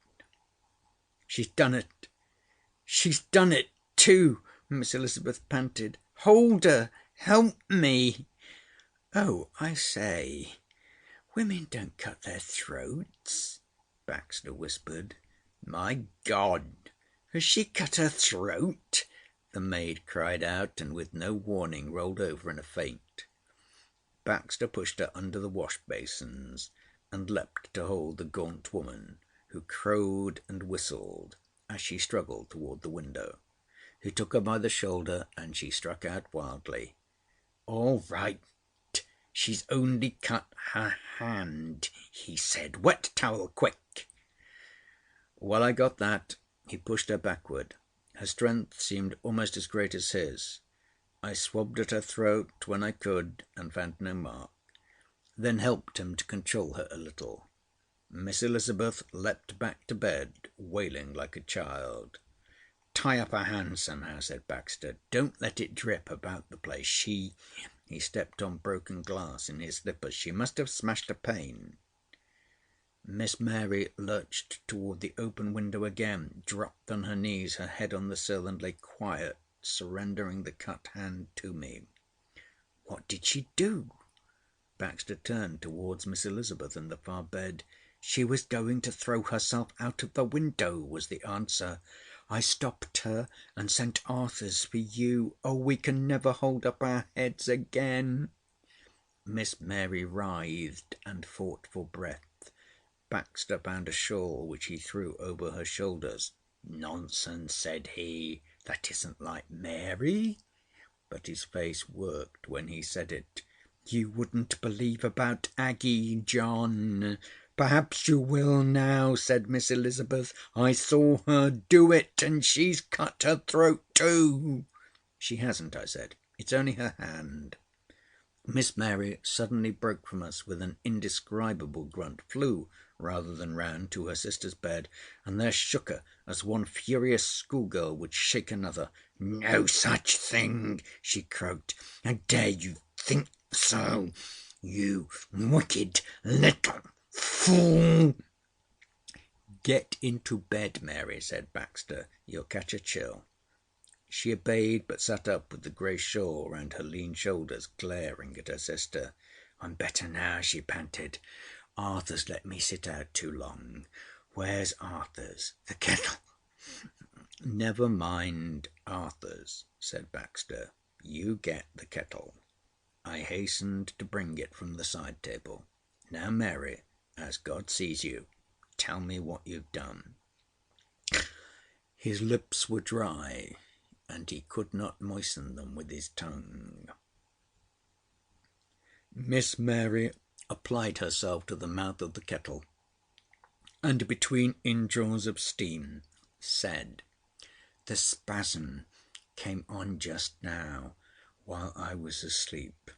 "She's done it! She's done it too!" Miss Elizabeth panted. "Hold her! Help me!" "Oh, I say, women don't cut their throats," Baxter whispered. "My God! Has she cut her throat?" the maid cried out, and with no warning rolled over in a faint. Baxter pushed her under the wash-basins, and leapt to hold the gaunt woman, who crowed and whistled as she struggled toward the window. He took her by the shoulder, and she struck out wildly. "All right. She's only cut her hand," he said. "Wet towel, quick!" While I got that, he pushed her backward. Her strength seemed almost as great as his. I swabbed at her throat when I could, and found no mark, then helped him to control her a little. Miss Elizabeth leapt back to bed, wailing like a child. "Tie up her hand somehow," said Baxter. "Don't let it drip about the place. He stepped on broken glass in his slippers. "She must have smashed a pane." Miss Mary lurched toward the open window again, dropped on her knees, her head on the sill, and lay quiet, surrendering the cut hand to me. "What did she do?" Baxter turned towards Miss Elizabeth in the far bed. "She was going to throw herself out of the window," was the answer. "I stopped her and sent Arthurs for you. Oh, we can never hold up our heads again." Miss Mary writhed and fought for breath. Baxter found a shawl which he threw over her shoulders. "Nonsense," said he. "That isn't like Mary." But his face worked when he said it. "You wouldn't believe about Aggie, John." "Perhaps you will now," said Miss Elizabeth. "I saw her do it, and she's cut her throat too." "She hasn't," I said. "It's only her hand." Miss Mary suddenly broke from us with an indescribable grunt, flew rather than ran to her sister's bed, and there shook her as one furious schoolgirl would shake another. "No such thing!" she croaked. "How dare you think so, you wicked little fool!" "Get into bed, Mary," said Baxter. "You'll catch a chill." She obeyed, but sat up with the grey shawl round her lean shoulders, glaring at her sister. "I'm better now," she panted. "Arthur's let me sit out too long. Where's Arthur's? The kettle." "Never mind Arthur's," said Baxter. "You get the kettle." I hastened to bring it from the side table. "Now, Mary, as God sees you, tell me what you've done." His lips were dry, and he could not moisten them with his tongue. Miss Mary applied herself to the mouth of the kettle, and between indraws of steam said, "The spasm came on just now while I was asleep.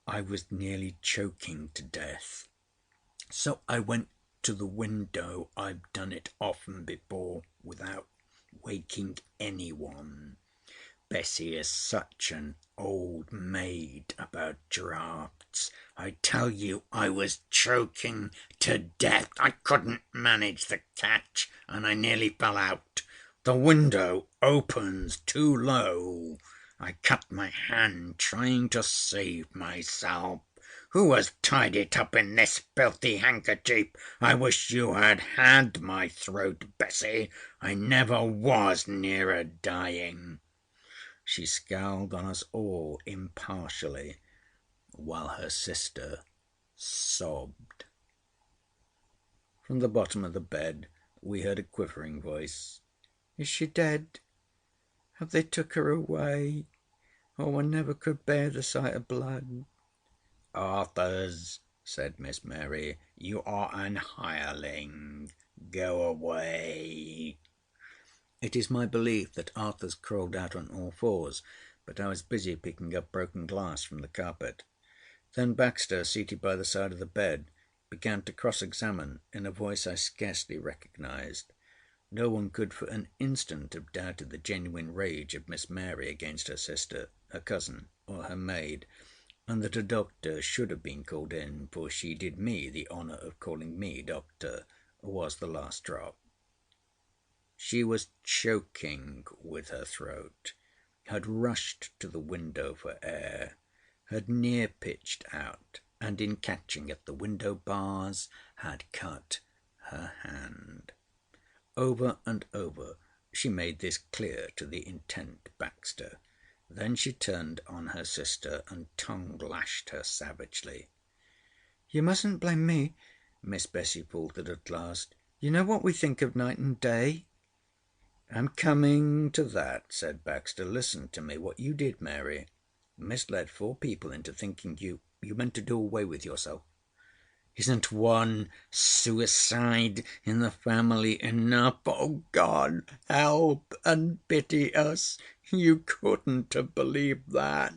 I was nearly choking to death. So I went to the window. I've done it often before without waking any one. Bessie is such an old maid about draughts. I tell you, I was choking to death. I couldn't manage the catch, and I nearly fell out. The window opens too low. I cut my hand trying to save myself. Who has tied it up in this filthy handkerchief? I wish you had had my throat, Bessie. I never was nearer dying." She scowled on us all impartially, while her sister sobbed. From the bottom of the bed we heard a quivering voice. "Is she dead? Have they took her away? Oh, I never could bear the sight of blood." "Arthur's," said Miss Mary. "You are an hireling. Go away." It is my belief that Arthurs crawled out on all fours, but I was busy picking up broken glass from the carpet. Then Baxter, seated by the side of the bed, began to cross-examine in a voice I scarcely recognised. No one could for an instant have doubted the genuine rage of Miss Mary against her sister, her cousin, or her maid, and that a doctor should have been called in, for she did me the honour of calling me doctor, was the last drop. She was choking with her throat, had rushed to the window for air, had near pitched out, and in catching at the window bars had cut her hand. Over and over she made this clear to the intent Baxter. Then she turned on her sister and tongue-lashed her savagely. "You mustn't blame me," Miss Bessie faltered at last. "You know what we think of night and day." "I'm coming to that," said Baxter. "Listen to me. What you did, Mary, misled 4 people into thinking you meant to do away with yourself. Isn't one suicide in the family enough? Oh, God, help and pity us! You couldn't have believed that,"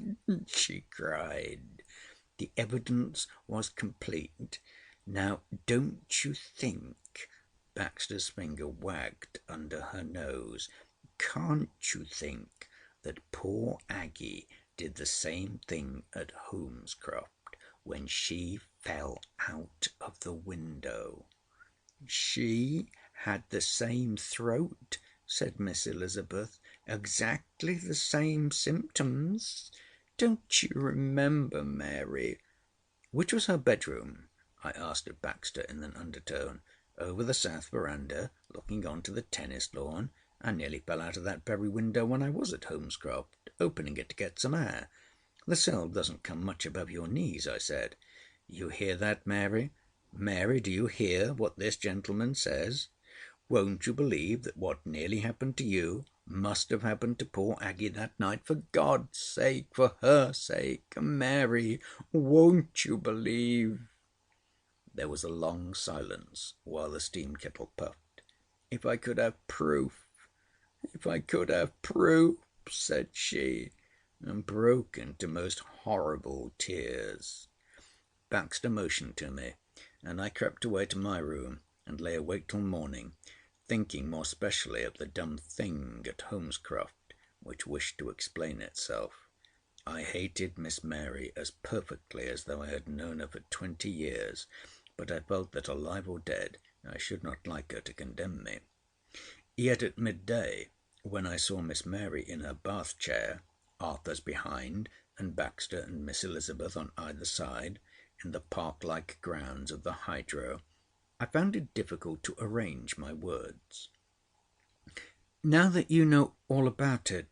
she cried. The evidence was complete. Now, don't you think— Baxter's finger wagged under her nose. "Can't you think that poor Aggie did the same thing at Holmescroft when she fell out of the window?" "She had the same throat," said Miss Elizabeth. "Exactly the same symptoms. Don't you remember, Mary?" "Which was her bedroom?" I asked of Baxter in an undertone. "Over the south verandah, looking on to the tennis lawn. I nearly fell out of that very window when I was at Holmescroft, opening it to get some air." "The sill doesn't come much above your knees," I said. "You hear that, Mary? Mary, do you hear what this gentleman says? Won't you believe that what nearly happened to you must have happened to poor Aggie that night? For God's sake, for her sake, Mary, won't you believe?" There was a long silence while the steam kettle puffed. "If I could have proof! If I could have proof!" said she, and broke into most horrible tears. Baxter motioned to me, and I crept away to my room and lay awake till morning, thinking more specially of the dumb thing at Holmescroft, which wished to explain itself. I hated Miss Mary as perfectly as though I had known her for 20 years, but I felt that, alive or dead, I should not like her to condemn me. Yet at midday, when I saw Miss Mary in her bath chair, Arthur's behind, and Baxter and Miss Elizabeth on either side, in the park-like grounds of the Hydro, I found it difficult to arrange my words. "Now that you know all about it,"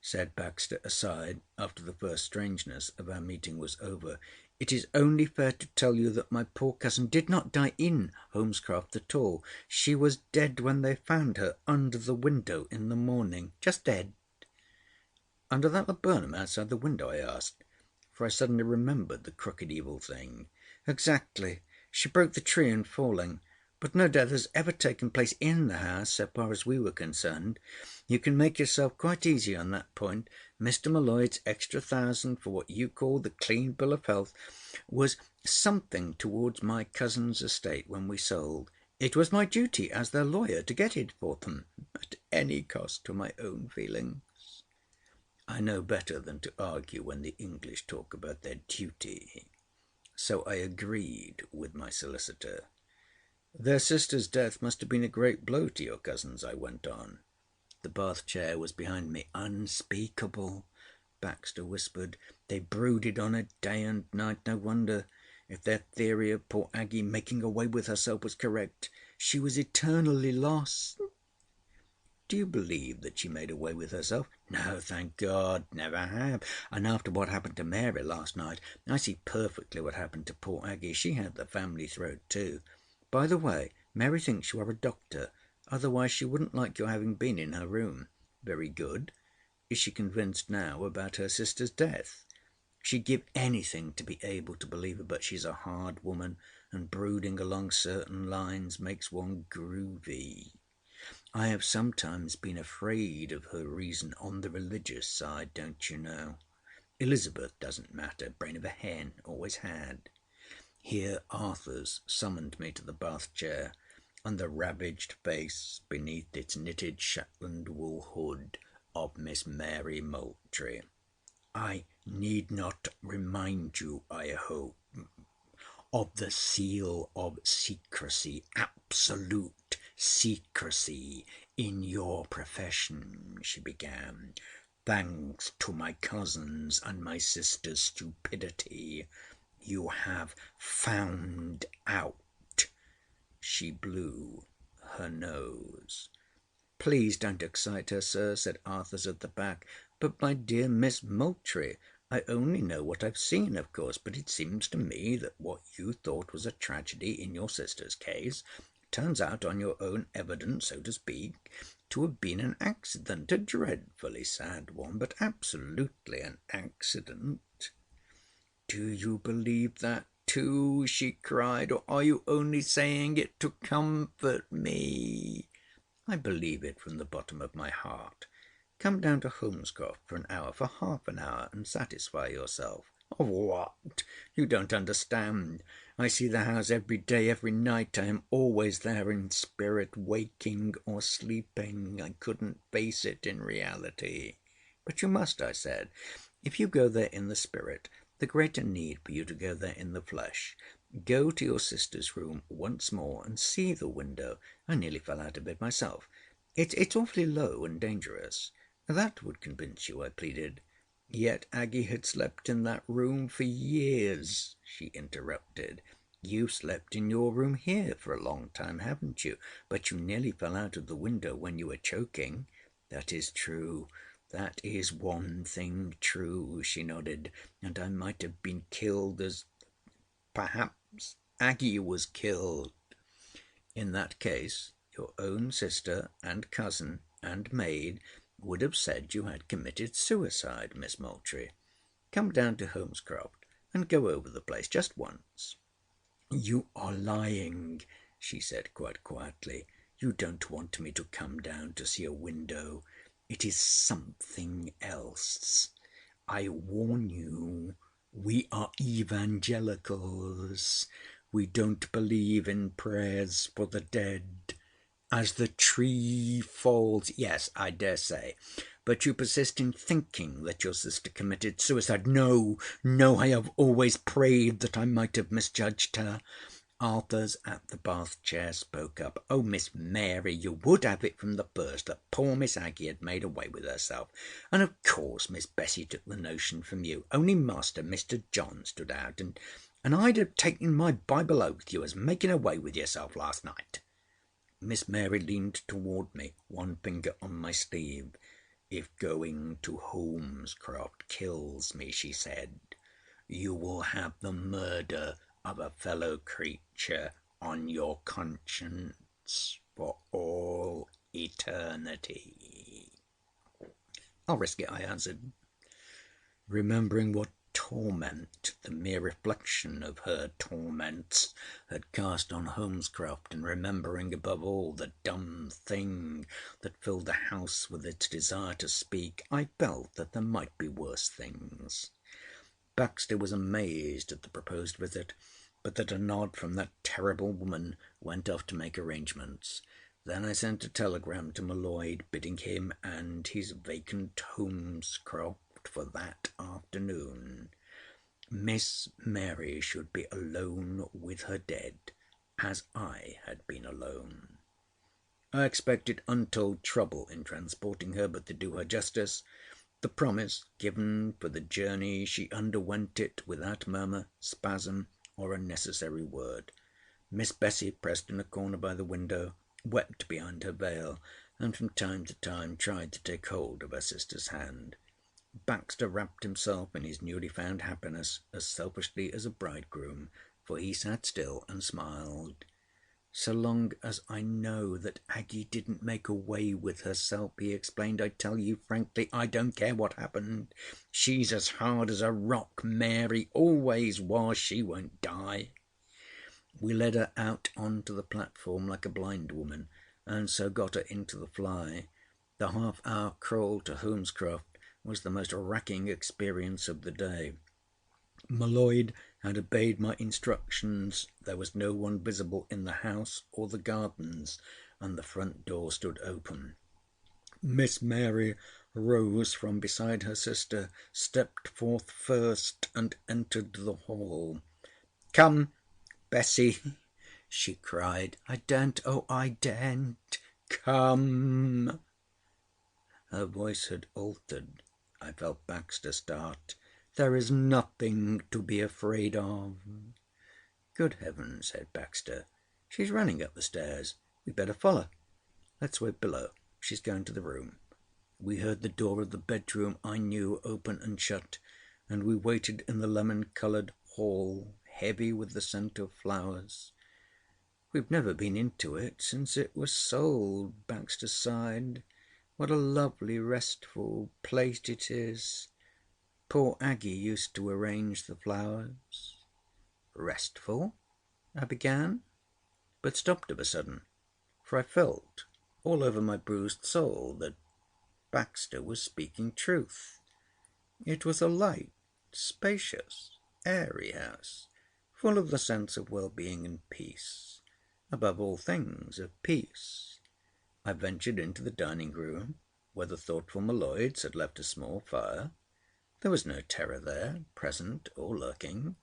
said Baxter aside, after the first strangeness of our meeting was over, "it is only fair to tell you that my poor cousin did not die in Holmescroft at all. She was dead when they found her under the window in the morning. Just dead." "Under that laburnum outside the window?" I asked, for I suddenly remembered the crooked evil thing. "Exactly. She broke the tree in falling. But no death has ever taken place in the house, so far as we were concerned. You can make yourself quite easy on that point. Mr. M'Leod's extra 1,000 for what you call the clean bill of health was something towards my cousin's estate when we sold. It was my duty as their lawyer to get it for them, at any cost to my own feelings." I know better than to argue when the English talk about their duty, so I agreed with my solicitor. "Their sister's death must have been a great blow to your cousins," I went on. The bath chair was behind me. "Unspeakable," Baxter whispered. "They brooded on it day and night. No wonder, if their theory of poor Aggie making away with herself was correct. She was eternally lost." "Do you believe that she made away with herself?" "No, thank God. Never have. And after what happened to Mary last night, I see perfectly what happened to poor Aggie. She had the family throat too. By the way, Mary thinks you are a doctor. Otherwise she wouldn't like your having been in her room." "Very good. Is she convinced now about her sister's death?" "She'd give anything to be able to believe it, but she's a hard woman, and brooding along certain lines makes one groovy. I have sometimes been afraid of her reason on the religious side, don't you know. Elizabeth doesn't matter. Brain of a hen. Always had." Here Arthur's summoned me to the bath chair, and the ravaged face beneath its knitted Shetland wool hood of Miss Mary Moultrie. "I need not remind you, I hope, of the seal of secrecy, absolute secrecy, in your profession," she began. "Thanks to my cousin's and my sister's stupidity, you have found out." She blew her nose. "Please don't excite her, sir," said Arthurs at the back. "But, my dear Miss Moultrie, I only know what I've seen, of course, but it seems to me that what you thought was a tragedy in your sister's case turns out, on your own evidence, so to speak, to have been an accident. A dreadfully sad one, but absolutely an accident." "Do you believe that too?" she cried. "Or are you only saying it to comfort me?" "I believe it from the bottom of my heart. Come down to Holmescroft for an hour, for half an hour, and satisfy yourself." "Of what? You don't understand. I see the house every day, every night. I am always there in spirit, waking or sleeping. I couldn't face it in reality." "But you must," I said. "If you go there in the spirit, the greater need for you to go there in the flesh. Go to your sister's room once more and see the window. I nearly fell out of it myself. It's awfully low and dangerous." "That would convince you," I pleaded. "Yet Aggie had slept in that room for years," she interrupted. "You've slept in your room here for a long time, haven't you? But you nearly fell out of the window when you were choking." "That is true. That is one thing true," she nodded. "And I might have been killed as perhaps Aggie was killed." "In that case, your own sister and cousin and maid would have said you had committed suicide, Miss Moultrie. Come down to Holmescroft and go over the place just once." "You are lying," she said quite quietly. "You don't want me to come down to see a window. It is something else. I warn you, we are evangelicals. We don't believe in prayers for the dead. As the tree falls, yes, I dare say. But you persist in thinking that your sister committed suicide. No, no, I have always prayed that I might have misjudged her. Arthurs at the bath chair spoke up. Oh, Miss Mary, you would have it from the first that poor Miss Aggie had made away with herself. And of course Miss Bessie took the notion from you. Only Master, Mr. John, stood out, and I'd have taken my Bible oath you was making away with yourself last night. Miss Mary leaned toward me, one finger on my sleeve. If going to Holmescroft kills me, she said, you will have the murder of a fellow creature on your conscience for all eternity. I'll risk it, I answered, remembering what torment the mere reflection of her torments had cast on Holmescroft, and remembering above all the dumb thing that filled the house with its desire to speak. I felt that there might be worse things. Baxter was amazed at the proposed visit, but that a nod from that terrible woman went off to make arrangements. Then I sent a telegram to M'Leod bidding him and his vacant Holmescroft for that afternoon. Miss Mary should be alone with her dead, as I had been alone. I expected untold trouble in transporting her, but to do her justice, the promise given for the journey, she underwent it without murmur, spasm, or unnecessary word. Miss Bessie, pressed in a corner by the window, wept behind her veil, and from time to time tried to take hold of her sister's hand. Baxter wrapped himself in his newly found happiness as selfishly as a bridegroom, for he sat still and smiled. So long as I know that Aggie didn't make away with herself, he explained, I tell you frankly, I don't care what happened. She's as hard as a rock, Mary always was. She won't die. We led her out onto the platform like a blind woman, and so got her into the fly. The half-hour crawl to Holmescroft was the most racking experience of the day. M'Leod had obeyed my instructions. There was no one visible in the house or the gardens, and the front door stood open. Miss Mary rose from beside her sister, stepped forth first, and entered the hall. "Come, Bessie," she cried. "I daren't, oh, I daren't. Come." Her voice had altered. I felt Baxter start. "There is nothing to be afraid of." "Good heavens," said Baxter. "She's running up the stairs. We'd better follow. Let's wait below. She's going to the room." We heard the door of the bedroom I knew open and shut, and we waited in the lemon-coloured hall, heavy with the scent of flowers. "We've never been into it since it was sold," Baxter sighed. "What a lovely, restful place it is. Poor Aggie used to arrange the flowers." "Restful?" I began, but stopped of a sudden, for I felt all over my bruised soul that Baxter was speaking truth. It was a light, spacious, airy house, full of the sense of well-being and peace, above all things of peace. I ventured into the dining-room, where the thoughtful M'Leods had left a small fire. There was no terror there, present or lurking,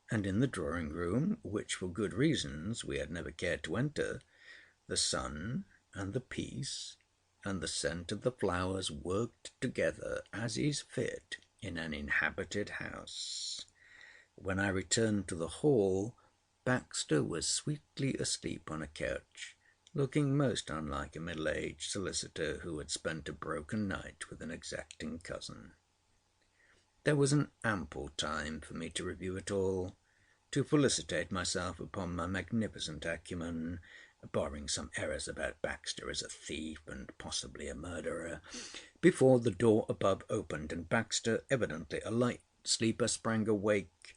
and in the drawing-room, which for good reasons we had never cared to enter, the sun and the peace and the scent of the flowers worked together as is fit in an inhabited house. When I returned to the hall, Baxter was sweetly asleep on a couch, looking most unlike a middle-aged solicitor who had spent a broken night with an exacting cousin. There was an ample time for me to review it all, to felicitate myself upon my magnificent acumen, barring some errors about Baxter as a thief and possibly a murderer, before the door above opened, and Baxter, evidently a light sleeper, sprang awake.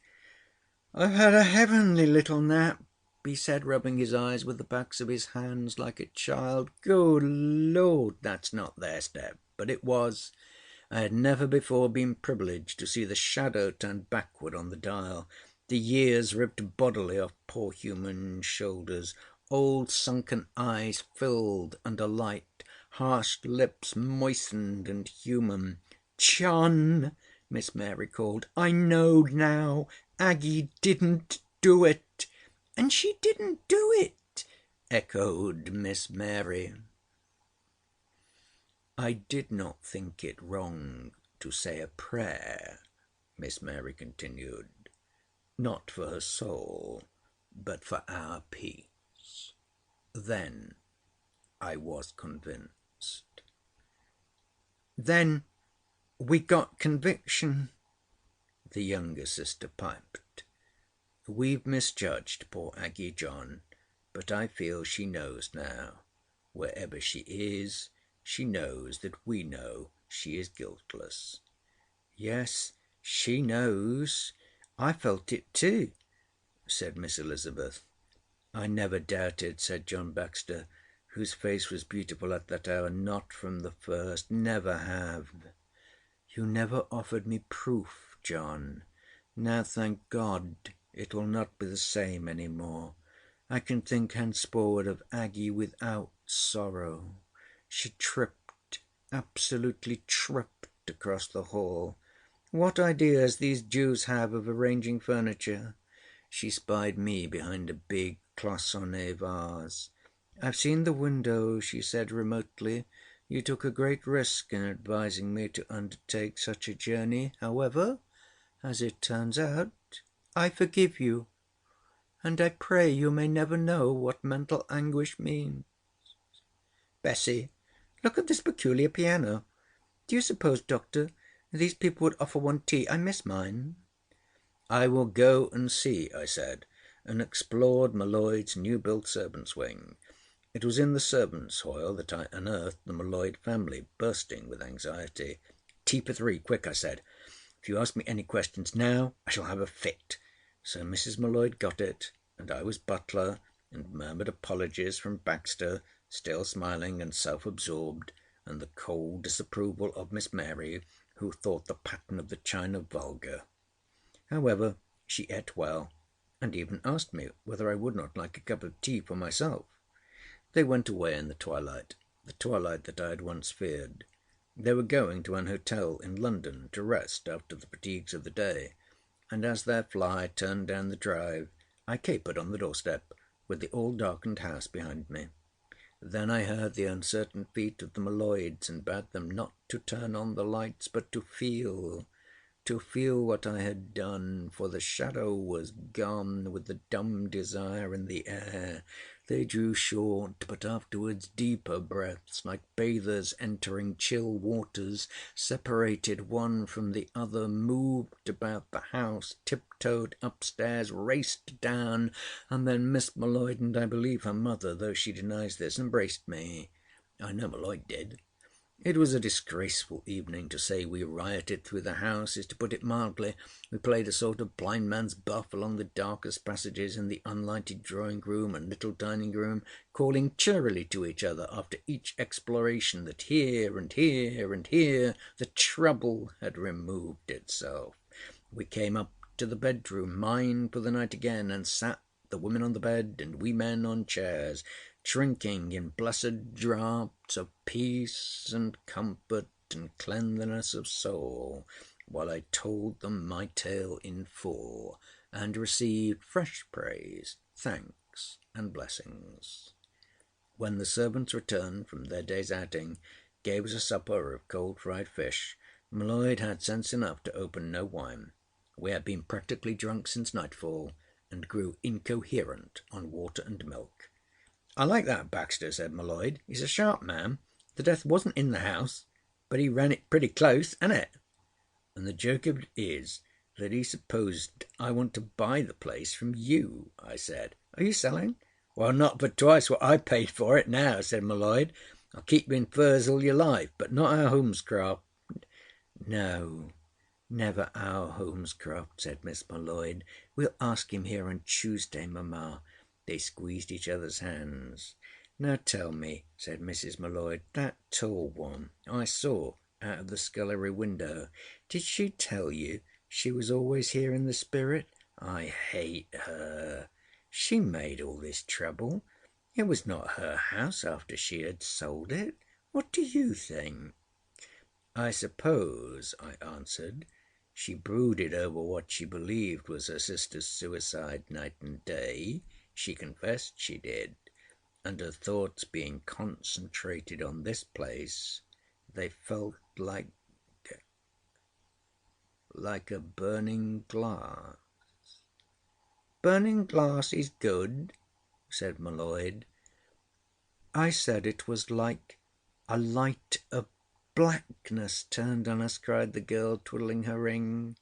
"I've had a heavenly little nap," he said, rubbing his eyes with the backs of his hands like a child. "Good Lord, that's not their step." but it was. I had never before been privileged to see the shadow turn backward on the dial, the years ripped bodily off poor human shoulders, old sunken eyes filled and alight, harsh lips moistened and human. "John!" Miss Mary called. "I know now. Aggie didn't do it." "And she didn't do it," echoed Miss Mary. "I did not think it wrong to say a prayer," Miss Mary continued, "not for her soul, but for our peace. Then I was convinced." "Then we got conviction," the younger sister piped. "We've misjudged poor Aggie, John, but I feel she knows now. Wherever she is, she knows that we know she is guiltless." "Yes, she knows. I felt it too," said Miss Elizabeth. "I never doubted," said John Baxter, whose face was beautiful at that hour. "Not from the first. Never have." "You never offered me proof, John. Now, thank God, it will not be the same any more. I can think henceforward of Aggie without sorrow. She tripped, absolutely tripped across the hall. What ideas these Jews have of arranging furniture! She spied me behind a big cloisonné vase. "I've seen the window," she said remotely. "You took a great risk in advising me to undertake such a journey. However, as it turns out, I forgive you, and I pray you may never know what mental anguish means. Bessie, look at this peculiar piano. Do you suppose, Doctor, these people would offer one tea? I miss mine." "I will go and see," I said, and explored M'Leod's new-built servants' wing. It was in the servants' hall that I unearthed the M'Leod family, bursting with anxiety. "Tea for three, quick," I said. "If you ask me any questions now, I shall have a fit." So Mrs. M'Leod got it, and I was butler, and murmured apologies from Baxter, still smiling and self-absorbed, and the cold disapproval of Miss Mary, who thought the pattern of the china vulgar. However, she ate well, and even asked me whether I would not like a cup of tea for myself. They went away in the twilight that I had once feared. They were going to an hotel in London to rest after the fatigues of the day, and as their fly turned down the drive, I capered on the doorstep, with the all-darkened house behind me. Then I heard the uncertain feet of the M'Leods, and bade them not to turn on the lights, but to feel what I had done, for the shadow was gone with the dumb desire in the air. They drew short, but afterwards deeper breaths, like bathers entering chill waters, separated one from the other, moved about the house, tiptoed upstairs, raced down, and then Miss M'Leod, and I believe her mother, though she denies this, embraced me. I know M'Leod did. It was a disgraceful evening. To say we rioted through the house is to put it mildly. We played a sort of blind man's buff along the darkest passages in the unlighted drawing-room and little dining-room, calling cheerily to each other after each exploration that here and here and here the trouble had removed itself. We came up to the bedroom, mine for the night again, and sat, the women on the bed and we men on chairs, drinking in blessed draughts of peace and comfort and cleanliness of soul, while I told them my tale in full, and received fresh praise, thanks, and blessings. When the servants returned from their day's outing, gave us a supper of cold fried fish, M'Leod had sense enough to open no wine. We had been practically drunk since nightfall, and grew incoherent on water and milk. "I like that Baxter," said M'Leod. "He's a sharp man. The death wasn't in the house, but he ran it pretty close, ain't it?" "And the joke of it is that he supposed I want to buy the place from you," I said. "Are you selling?" "Well, not for twice what I paid for it now," said M'Leod. "I'll keep you in furs all your life, but not our Holmescroft." "No, never our Holmescroft," said Miss M'Leod. "We'll ask him here on Tuesday, mamma." They squeezed each other's hands. "Now tell me," said Mrs. M'Leod, "that tall one I saw out of the scullery window, did she tell you she was always here in the spirit? I hate her. She made all this trouble. It was not her house after she had sold it. What do you think?" "I suppose," I answered, "she brooded over what she believed was her sister's suicide night and day. She confessed she did. And her thoughts being concentrated on this place, they felt like a burning glass." "Burning glass is good," said M'Leod. "I said it was like a light of blackness turned on us," cried the girl, twiddling her ring.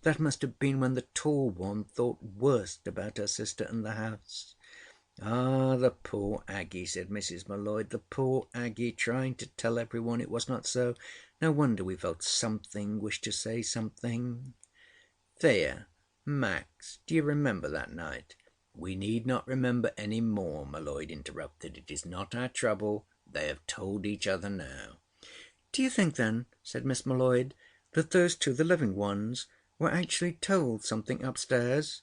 "That must have been when the tall one thought worst about her sister and the house." "Ah, the poor Aggie," said Mrs. M'Leod. "The poor Aggie, trying to tell every one it was not so. No wonder we felt something, wished to say something." "Thea, Max, do you remember that night?" "We need not remember any more," M'Leod interrupted. "It is not our trouble. They have told each other now." "Do you think, then," said Miss M'Leod, "that those two, the living ones, were actually told something upstairs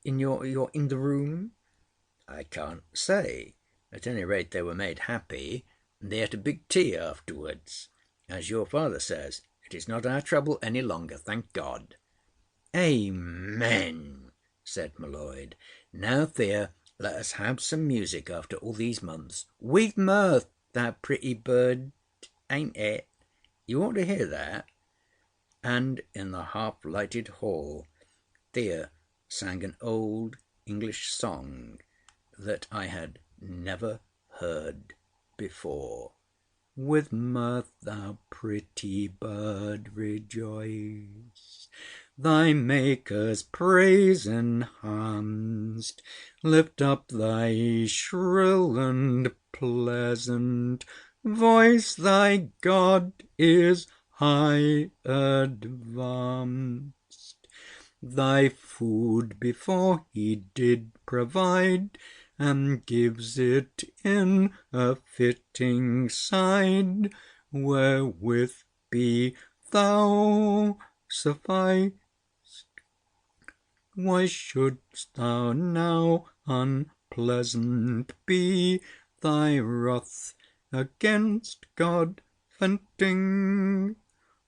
in in the room?" "I can't say. At any rate, they were made happy, and they ate a big tea afterwards. As your father says, it is not our trouble any longer, thank God." "Amen," said M'Leod. "Now, Thea, let us have some music after all these months. With mirth, thou pretty bird, ain't it? You ought to hear that." And in the half-lighted hall Thea sang an old English song that I had never heard before. "With mirth, thou pretty bird, rejoice, thy Maker's praise enhanced. Lift up thy shrill and pleasant voice, thy God is high advanced. Thy food before he did provide, and gives it in a fitting side, wherewith be thou sufficed. Why shouldst thou now unpleasant be, thy wrath against God venting,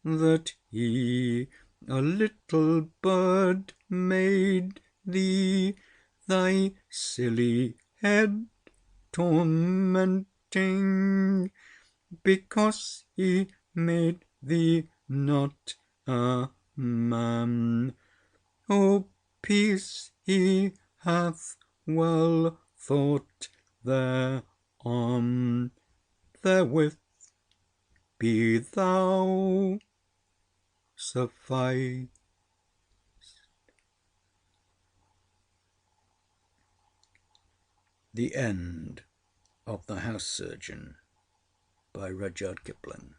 that he a little bird made thee, thy silly head tormenting, because he made thee not a man? O peace he hath well thought thereon, therewith be thou sufficed." The End of the House Surgeon by Rudyard Kipling.